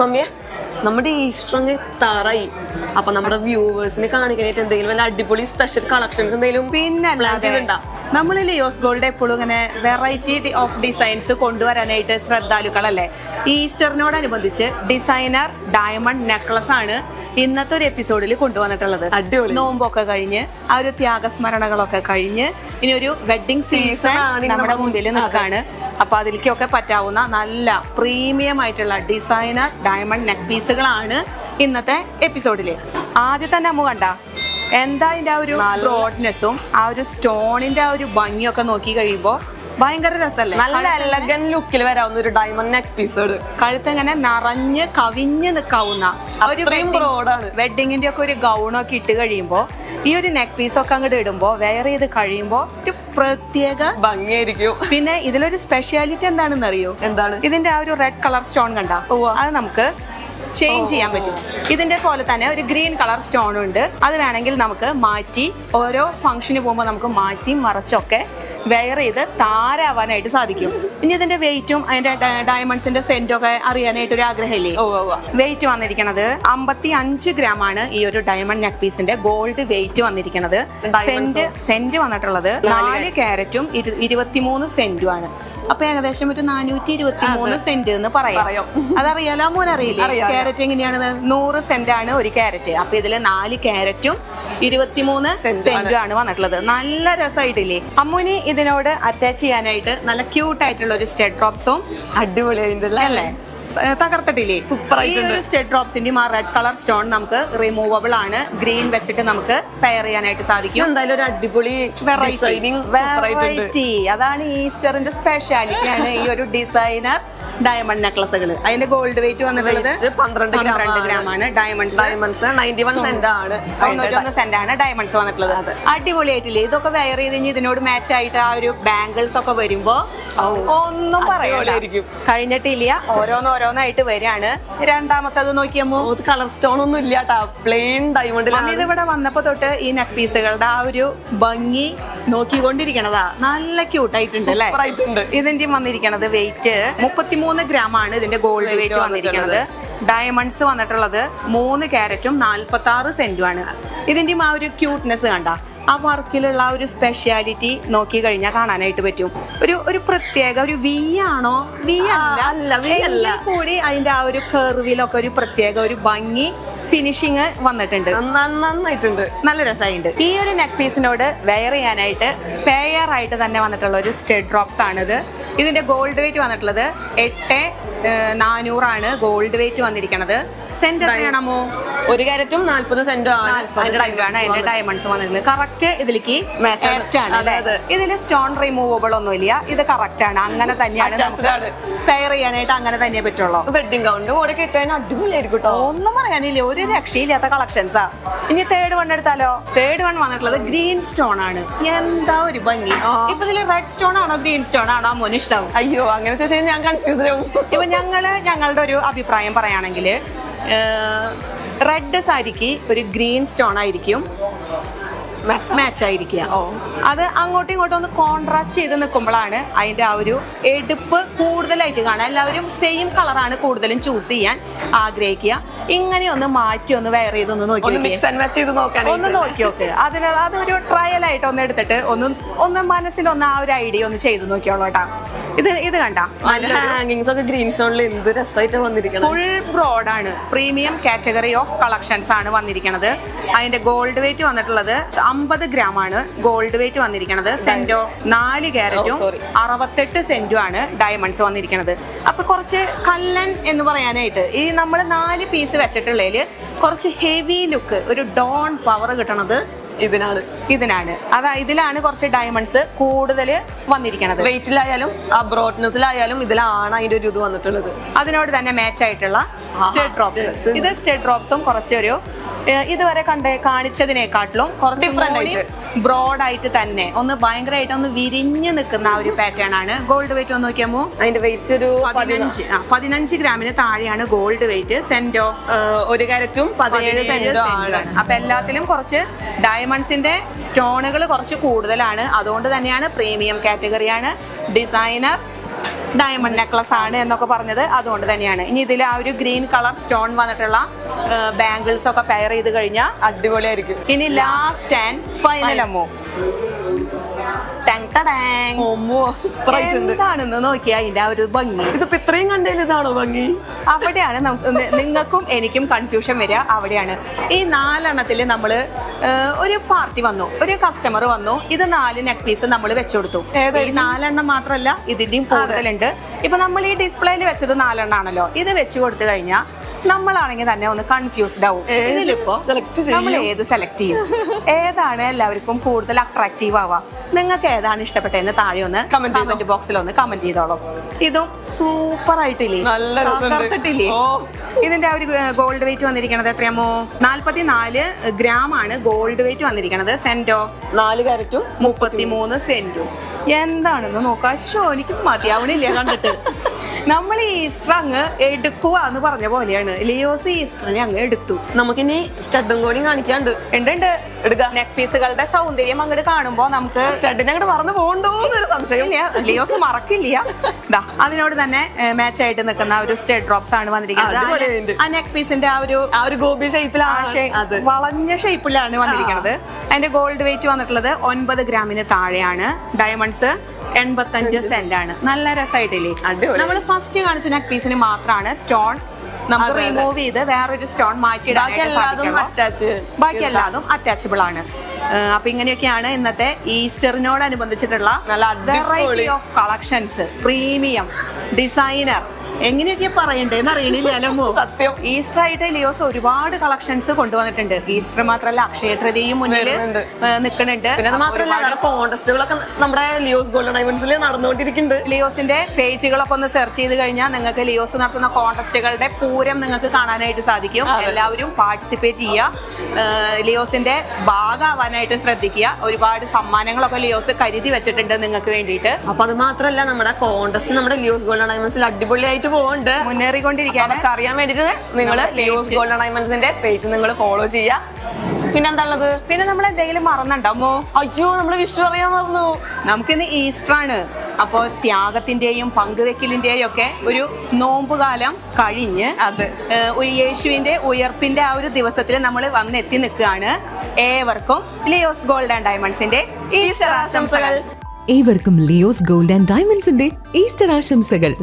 മമ്മിയെ നമ്മുടെ ഈസ്റ്റർ അങ്ങ് താറായി. അപ്പൊ നമ്മുടെ വ്യൂവേഴ്സിന് കാണിക്കാനായിട്ട് എന്തെങ്കിലും വല്ല അടിപൊളി സ്പെഷ്യൽ കളക്ഷൻസ് എന്തെങ്കിലും പിന്നെ പ്ലാൻ ചെയ്തിട്ടുണ്ടോ? നമ്മൾ ലിയോസ് ഗോൾഡ് എപ്പോഴും ഇങ്ങനെ വെറൈറ്റി ഓഫ് ഡിസൈൻസ് കൊണ്ടുവരാനായിട്ട് ശ്രദ്ധാലുക്കളല്ലേ. ഈസ്റ്ററിനോടനുബന്ധിച്ച് ഡിസൈനർ ഡയമണ്ട് നെക്ലസ് ആണ് ഇന്നത്തെ ഒരു എപ്പിസോഡിൽ കൊണ്ടുവന്നിട്ടുള്ളത്. അടിപൊളി. നോമ്പൊക്കെ കഴിഞ്ഞ് ആ ഒരു ത്യാഗസ്മരണകളൊക്കെ കഴിഞ്ഞ് ഇനി ഒരു വെഡിങ് സീസൺ നമ്മുടെ മുമ്പിൽ നിൽക്കാണ്. അപ്പൊ അതിലേക്കൊക്കെ പറ്റാവുന്ന നല്ല പ്രീമിയം ആയിട്ടുള്ള ഡിസൈനർ ഡയമണ്ട് നെക്ക് പീസുകളാണ് ഇന്നത്തെ എപ്പിസോഡില്. ആദ്യം തന്നെ അമ്മ കണ്ട എന്താ അതിന്റെ ആ ഒരു ബ്രോഡ്നെസ്സും ആ ഒരു സ്റ്റോണിന്റെ ആ ഒരു ഭംഗിയൊക്കെ നോക്കി കഴിയുമ്പോ ഭയങ്കര രസമല്ലേ. നല്ല എലഗൻ ലുക്കിൽ വരാവുന്ന ഒരു ഡയമണ്ട് നെക്ക് പീസ്. കഴുത്ത് ഇങ്ങനെ നിറഞ്ഞ് കവിഞ്ഞ് നിൽക്കാവുന്ന വെഡിങ്ങിന്റെ ഒക്കെ ഒരു ഗൗണൊക്കെ ഇട്ട് കഴിയുമ്പോ ഈ ഒരു നെക്ക് പീസ് ഒക്കെ അങ്ങോട്ട് ഇടുമ്പോ വെയർ ചെയ്ത് കഴിയുമ്പോ ഒരു പ്രത്യേക ഭംഗിയായിരിക്കും. പിന്നെ ഇതിലൊരു സ്പെഷ്യാലിറ്റി എന്താണെന്ന് അറിയോ? എന്താണ്? ഇതിന്റെ ആ ഒരു റെഡ് കളർ സ്റ്റോൺ കണ്ട അത് നമുക്ക് ചേഞ്ച് ചെയ്യാൻ പറ്റും. ഇതിന്റെ പോലെ തന്നെ ഒരു ഗ്രീൻ കളർ സ്റ്റോൺ ഉണ്ട്. അത് വേണമെങ്കിൽ നമുക്ക് മാറ്റി ഓരോ ഫംഗ്ഷന് പോകുമ്പോൾ നമുക്ക് മാറ്റി മറച്ചൊക്കെ വെയർ ചെയ്ത് താരാവാനായിട്ട് സാധിക്കും. ഇനി ഇതിന്റെ വെയിറ്റും അതിന്റെ ഡയമണ്ട്സിന്റെ സെന്റും ഒക്കെ അറിയാനായിട്ട് ഒരു ആഗ്രഹമില്ലേ? വെയിറ്റ് വന്നിരിക്കുന്നത് 55 ഗ്രാം ആണ് ഈ ഒരു ഡയമണ്ട് നെക്ക് പീസിന്റെ ഗോൾഡ് വെയിറ്റ് വന്നിരിക്കുന്നത്. സെന്റ് വന്നിട്ടുള്ളത് 4 ക്യാരറ്റും 23 സെന്റും ആണ്. അപ്പൊ ഏകദേശം ഒരു 423 സെന്റ് എന്ന് പറയാം. അതറിയാലോ മോൻ? അറിയില്ലേ ക്യാരറ്റ് എങ്ങനെയാണ്? 100 സെന്റ് ആണ് ഒരു ക്യാരറ്റ്. അപ്പൊ ഇതില് 4 ക്യാരറ്റും 23 സെന്റും ആണ് വന്നിട്ടുള്ളത്. നല്ല രസമായിട്ടില്ലേ? അമ്മുനി ഇതിനോട് അറ്റാച്ച് ചെയ്യാനായിട്ട് നല്ല ക്യൂട്ട് ആയിട്ടുള്ള ഒരു സ്റ്റഡ് ഡ്രോപ്സും അടിപൊളിയായിട്ടല്ലേ, തകർത്തിട്ടില്ലേ? ഈ ഒരു സ്റ്റഡ് ഡ്രോപ്സിന്റെയും ആ റെഡ് കളർ സ്റ്റോൺ നമുക്ക് റിമൂവബിൾ ആണ്. ഗ്രീൻ വെച്ചിട്ട് നമുക്ക് പെയർ ചെയ്യാനായിട്ട് സാധിക്കും. എന്തായാലും ഒരു അടിപൊളി വെറൈറ്റി. അതാണ് ഈസ്റ്ററിന്റെ സ്പെഷ്യാലിറ്റി ആണ് ഈ ഒരു ഡിസൈനർ ഡയമണ്ട് നെക്ലസുകൾ. അതിന്റെ ഗോൾഡ് വെയിറ്റ് വന്നിട്ടുള്ളത് 12 ഗ്രാം ആണ്. ഡയമണ്ട്സ് 91 സെന്റ് ആണ് ഡയമണ്ട്സ് വന്നിട്ടുള്ളത്. അടിപൊളിയായിട്ടില്ലേ? ഇതൊക്കെ വെയർ ചെയ്ത് കഴിഞ്ഞ് ഇതിനോട് മാച്ച് ആയിട്ട് ആ ഒരു ബാംഗിൾസ് ഒക്കെ വരുമ്പോ ഒന്നും പറയാനിരിക്കും. കഴിഞ്ഞിട്ടില്ല, ഓരോന്നായിട്ട് വരികയാണ്. രണ്ടാമത്തത് നോക്കിയമ്മോ, കളർ സ്റ്റോൺ ഒന്നും ഇല്ലാട്ടാ, പ്ലെയിൻ ഡയമണ്ട്. ഇത് ഇവിടെ വന്നപ്പോ തൊട്ട് ഈ നെക്ക് പീസുകളുടെ ആ ഒരു ഭംഗി നോക്കിക്കൊണ്ടിരിക്കണതാ. നല്ല ക്യൂട്ടായിട്ടുണ്ട് അല്ലേ? ഇതിന്റെ വന്നിരിക്കണത് വെയിറ്റ് 33 ഗ്രാം ആണ് ഇതിന്റെ ഗോൾഡ് വെയിറ്റ് വന്നിരിക്കുന്നത്. ഡയമണ്ട്സ് വന്നിട്ടുള്ളത് 3 ക്യാരറ്റും 46 സെന്റും ആണ്. ഇതിന്റെ ആ ഒരു ക്യൂട്ട്നെസ് കണ്ട, ആ വർക്കിലുള്ള ആ ഒരു സ്പെഷ്യാലിറ്റി നോക്കി കഴിഞ്ഞാൽ കാണാനായിട്ട് പറ്റും. ഒരു പ്രത്യേക ഒരു വി ആണോ? വി അല്ല കൂടി അതിന്റെ ആ ഒരു കർവിലൊക്കെ ഒരു പ്രത്യേക ഒരു ഭംഗി ഫിനിഷിങ് വന്നിട്ടുണ്ട്. നന്നായിട്ടുണ്ട്, നല്ല രസമായിട്ടുണ്ട്. ഈ ഒരു നെക്ക് പീസിനോട് വെയർ ചെയ്യാനായിട്ട് പെയർ ആയിട്ട് തന്നെ വന്നിട്ടുള്ള ഒരു സ്റ്റഡ് ഡ്രോപ്സ് ആണിത്. ഇതിന്റെ ഗോൾഡ് വെയിറ്റ് വന്നിട്ടുള്ളത് 8400 ആണ് ഗോൾഡ് വെയിറ്റ് വന്നിരിക്കുന്നത്. സെന്റ് എത്രയാണോ? 1 ക്യാരറ്റും 40 സെന്റും ആണ് അതിന്റെ ഡയമണ്ട്സ് വന്നിട്ടുള്ളത്. കറക്റ്റ് ഇതിലേക്ക് മാച്ച് ആണ് അല്ലേ? ഇതിന്റെ സ്റ്റോൺ റിമൂവബിൾ ഒന്നും ഇല്ല. ഇത് കറക്റ്റ് ആണ്, അങ്ങനെ തന്നെയാണ് പെയർ ചെയ്യാനായിട്ട് അങ്ങനെ തന്നെ പറ്റുള്ളൂ. വെഡിങ് ഗൗണിന്റെ കൂടെ കിട്ടാൻ അടിപൊളിയായിരിക്കും കേട്ടോ. ഒന്നും പറയാനില്ല, ഒരു രക്ഷയില്ലാത്ത കളക്ഷൻസാ. ഇനി തേർഡ് വൺ എടുത്താലോ? തേർഡ് വൺ വന്നിട്ടുള്ളത് ഗ്രീൻ സ്റ്റോൺ ആണ്. എന്താ ഒരു ഭംഗി! ഇപ്പൊ ഇതില് റെഡ് സ്റ്റോൺ ആണോ ഗ്രീൻ സ്റ്റോൺ ആണോ മോന് ഇഷ്ടം? അയ്യോ, അങ്ങനെ ചോദിച്ചാൽ ഞാൻ കൺഫ്യൂസ് ആവും. ഇപ്പൊ ഞങ്ങളുടെ ഒരു അഭിപ്രായം പറയുകയാണെങ്കിൽ റെഡ് സാരിക്ക് ഒരു ഗ്രീൻ സ്റ്റോൺ ആയിരിക്കും മാച്ച് ആയിരിക്കുക. അത് അങ്ങോട്ടും ഇങ്ങോട്ടും ഒന്ന് കോൺട്രാസ്റ്റ് ചെയ്ത് നിൽക്കുമ്പോഴാണ് അതിന്റെ ആ ഒരു എടുപ്പ് കൂടുതലായിട്ട് കാണാം. എല്ലാവരും സെയിം കളറാണ് കൂടുതലും ചൂസ് ചെയ്യാൻ ആഗ്രഹിക്കുക. ഇങ്ങനെ ഒന്ന് മാറ്റി ഒന്ന് വെയർ ചെയ്ത് ഒന്ന് നോക്കി നോക്ക്. അതൊരു ട്രയൽ ആയിട്ട് ഒന്ന് എടുത്തിട്ട് ഒന്ന് മനസ്സിലൊന്ന് ആ ഒരു ഐഡിയ ഒന്ന് ചെയ്ത് നോക്കിയോളൂ കേട്ടാ. ഇത് കണ്ട ഹാങ്ങിങ്സ് ഒക്കെ ഗ്രീൻ സ്റ്റോണിൽ എന്ത് രസമായിട്ട് വന്നിരിക്കുന്നത്. ഫുൾ ബ്രോഡ് ആണ്, പ്രീമിയം കാറ്റഗറി ഓഫ് കളക്ഷൻസ് ആണ് വന്നിരിക്കുന്നത്. അതിന്റെ ഗോൾഡ് വെയിറ്റ് വന്നിട്ടുള്ളത് 50 ഗ്രാം ആണ് ഗോൾഡ് വെയിറ്റ് വന്നിരിക്കുന്നത്. സെന്റോ 4 ക്യാരറ്റും 68 സെന്റും ആണ് ഡയമണ്ട്സ് വന്നിരിക്കുന്നത്. അപ്പൊ കുറച്ച് കല്ലൻ എന്ന് പറയാനായിട്ട് ഈ നമ്മൾ 4 പീസ് വെച്ചിട്ടുള്ളതിൽ കുറച്ച് ഹെവി ലുക്ക്, ഒരു ഡോൺ പവർ കിട്ടണത് ഇതിനാണ്. ഇതിലാണ് കുറച്ച് ഡയമണ്ട്സ് കൂടുതൽ വന്നിരിക്കുന്നത്. വെയിറ്റിലായാലും ആ ബ്രോഡ്നെസ്സിലായാലും ഇതിലാണ് അതിന്റെ ഒരു ഇത് വന്നിട്ടുള്ളത്. അതിനോട് തന്നെ മാച്ച് ആയിട്ടുള്ള സ്റ്റഡ് ഡ്രോപ്സ്. ഇത് സ്റ്റഡ് ഡ്രോപ്സും കുറച്ചൊരു ഇതുവരെ കാണിച്ചതിനെക്കാട്ടിലും കുറച്ച് ബ്രോഡ് ആയിട്ട് തന്നെ ഒന്ന് ഭയങ്കരമായിട്ട് ഒന്ന് വിരിഞ്ഞു നിൽക്കുന്ന ആ ഒരു പാറ്റേൺ ആണ്. ഗോൾഡ് വെയിറ്റ് ഒന്ന് നോക്കിയാമോ? അതിന്റെ വെയിറ്റ് ഒരു 15 ഗ്രാമിന് താഴെയാണ് ഗോൾഡ് വെയിറ്റ്. സെന്റോ 1 ക്യാരറ്റും 17 സെന്റും ആണ്. അപ്പൊ എല്ലാത്തിലും കുറച്ച് ഡയമണ്ട്സിന്റെ സ്റ്റോണുകൾ കുറച്ച് കൂടുതലാണ്. അതുകൊണ്ട് തന്നെയാണ് പ്രീമിയം കാറ്റഗറിയാണ്, ഡിസൈനർ ഡയമണ്ട് നെക്ലസ് ആണ് എന്നൊക്കെ പറഞ്ഞത് അതുകൊണ്ട് തന്നെയാണ്. ഇനി ഇതിൽ ആ ഒരു ഗ്രീൻ കളർ സ്റ്റോൺ വന്നിട്ടുള്ള ബാംഗിൾസ് ഒക്കെ പെയർ ചെയ്ത് കഴിഞ്ഞാൽ അടിപൊളിയായിരിക്കും. ഇനി ലാസ്റ്റ് ആൻഡ് ഫൈനൽ അമ്മോ സൂപ്പർ ആയിട്ടുണ്ട്. എന്താണെന്ന് നോക്കിയാ അതിന്റെ ആ ഒരു ഭംഗി. ഇതിപ്പോ ഇത്രയും കണ്ടതിൽ ഇതാണോ ഭംഗി? അവിടെയാണ് നിങ്ങൾക്കും എനിക്കും കൺഫ്യൂഷൻ വരിക. അവിടെയാണ് ഈ 4 നമ്മള് ഒരു പാർട്ടി വന്നു, ഒരു കസ്റ്റമർ വന്നു, ഇത് 4 നെക്ക് പീസ് നമ്മൾ വെച്ചു കൊടുത്തു. ഈ 4 മാത്രമല്ല ഇതിന്റെയും കൂടുതലുണ്ട്. ഇപ്പൊ നമ്മൾ ഈ ഡിസ്പ്ലേയിൽ വെച്ചത് 4 ആണല്ലോ. ഇത് വെച്ചു കൊടുത്തു കഴിഞ്ഞാൽ നമ്മളാണെങ്കിൽ തന്നെ ഒന്ന് കൺഫ്യൂസ്ഡ് ആവും. ഇതിലിപ്പോ നമ്മൾ ഏത് സെലക്ട് ചെയ്യും, ഏതാണ് എല്ലാവർക്കും കൂടുതൽ അട്രാക്റ്റീവ് ആവുക, നിങ്ങൾക്ക് ഏതാണ് ഇഷ്ടപ്പെട്ടതെന്ന് താഴെ ഒന്ന് കമന്റ് ബോക്സിൽ ഒന്ന് കമന്റ് ചെയ്തോളൂ. ഇതും സൂപ്പർ ആയിട്ടില്ലേ, തകർത്തിട്ടില്ലേ? ഇതിന്റെ ഒരു ഗോൾഡ് വെയിറ്റ് വന്നിരിക്കുന്നത് എത്രയാമോ? 44 ഗ്രാം ആണ് ഗോൾഡ് വെയിറ്റ് വന്നിരിക്കുന്നത്. സെന്റോ 4 കാരറ്റും 33 സെന്റും. എന്താണെന്ന് നോക്കാം. ഷോ എനിക്ക് മതിയാവണില്ല കണ്ടിട്ട്. നമ്മൾ ഈസ്റ്റർ അങ്ങ് എടുക്കുക എന്ന് പറഞ്ഞ പോലെയാണ്. ലിയോസ് ഈസ്റ്ററിനെ അങ്ങ് എടുത്തു. നമുക്കിനി സ്റ്റഡും കൂടി കാണിക്കാണ്ട്. ഉണ്ട് എടുക്കാം. നെക്ക് പീസുകളുടെ സൗന്ദര്യം അങ്ങോട്ട് കാണുമ്പോ നമുക്ക് സ്റ്റഡിനെ അങ്ങോട്ട് മറന്നു പോകണ്ടോ എന്നൊരു സംശയം. ലിയോസ് മറക്കില്ല. അതിനോട് തന്നെ മാച്ച് ആയിട്ട് നിൽക്കുന്ന ഒരു സ്റ്റഡ് ഡ്രോപ്സ് ആണ് വന്നിരിക്കുന്നത്. ആ നെക്ക് പീസിന്റെ ആ ഒരു ഗോപി ഷേപ്പിലാണ്, വളഞ്ഞ ഷേപ്പിലാണ് വന്നിരിക്കുന്നത്. അതിന്റെ ഗോൾഡ് വെയിറ്റ് വന്നിട്ടുള്ളത് 9 ഗ്രാമിന് താഴെയാണ്. ഡയമണ്ട്സ് 85 സെന്റ് ആണ്. നല്ല രസമായിട്ടില്ലേ? നമ്മൾ ഫസ്റ്റ് കാണിച്ച നെക്ക് പീസിന് മാത്രമാണ് സ്റ്റോൺ നമുക്ക് റിമൂവ് ചെയ്ത് വേറൊരു സ്റ്റോൺ മാറ്റിയിടാൻ. ബാക്കി എല്ലാതും അറ്റാച്ചബിൾ ആണ്. അപ്പൊ ഇങ്ങനെയൊക്കെയാണ് ഇന്നത്തെ ഈസ്റ്ററിനോടനുബന്ധിച്ചിട്ടുള്ള variety of collections. Premium, designer, എങ്ങനെയൊക്കെ പറയണ്ടേന്ന് അറിയണില്ലല്ലോ. സത്യം. ഈസ്റ്റർ ആയിട്ട് ലിയോസ് ഒരുപാട് കളക്ഷൻസ് കൊണ്ടുവന്നിട്ടുണ്ട്. ഈസ്റ്റർ മാത്രമല്ല, അക്ഷയ തൃതീയും മുന്നിൽ നിൽക്കുന്നുണ്ട്. പിന്നെ അത് മാത്രമല്ല കോൺടെസ്റ്റുകളൊക്കെ നമ്മുടെ ലിയോസ് ഗോൾഡൻ ഡയമണ്ട്സിൽ നടന്നുകൊണ്ടിരിക്കുന്നുണ്ട്. ലിയോസിന്റെ പേജുകളൊക്കെ ഒന്ന് സെർച്ച് ചെയ്ത് കഴിഞ്ഞാൽ നിങ്ങൾക്ക് ലിയോസ് നടത്തുന്ന കോൺടെസ്റ്റുകളുടെ പൂരം നിങ്ങൾക്ക് കാണാനായിട്ട് സാധിക്കും. എല്ലാവരും പാർട്ടിസിപ്പേറ്റ് ചെയ്യുക, ലിയോസിന്റെ ഭാഗമാവാനായിട്ട് ശ്രദ്ധിക്കുക. ഒരുപാട് സമ്മാനങ്ങളൊക്കെ ലിയോസ് കരുതി വെച്ചിട്ടുണ്ട് നിങ്ങൾക്ക് വേണ്ടിയിട്ട്. അപ്പൊ അത് മാത്രമല്ല, നമ്മുടെ കോൺടെസ്റ്റ് നമ്മുടെ ലിയോസ് ഗോൾഡൻ ഡയമണ്ട്സിൽ അടിപൊളിയായിട്ട് പോകുന്നുണ്ട്, മുന്നേറിക്കൊണ്ടിരിക്കുക. അതൊക്കെ അറിയാൻ വേണ്ടിട്ട് നിങ്ങൾ ലിയോസ് ഗോൾഡൻ ഡയമണ്ട്സിന്റെ പേജ് നിങ്ങൾ ഫോളോ ചെയ്യുക. പിന്നെന്താ ഉള്ളത്? പിന്നെ നമ്മൾ എന്തെങ്കിലും മറന്നുണ്ടാമോ? അയ്യോ, നമ്മള് വിഷു അറിയാൻ മറന്നു. നമുക്കിന്ന് ഈസ്റ്റർ ആണ്. അപ്പോൾ ത്യാഗത്തിന്റെയും പങ്കുവെക്കലിന്റെയും ഒക്കെ ഒരു നോമ്പുകാലം കഴിഞ്ഞ് യേശുവിന്റെ ഉയർപ്പിന്റെ ആ ഒരു ദിവസത്തിൽ നമ്മൾ വന്നെത്തി നിൽക്കുകയാണ്. ഏവർക്കും ലിയോസ് ഗോൾഡ് ആൻഡ് ഡയമണ്ട്സിന്റെ ഈസ്റ്റർ ആശംസകൾ. ഏവർക്കും ലിയോസ് ഗോൾഡ് ആൻഡ് ഡയമണ്ട്സിന്റെ ഈസ്റ്റർ ആശംസകൾ.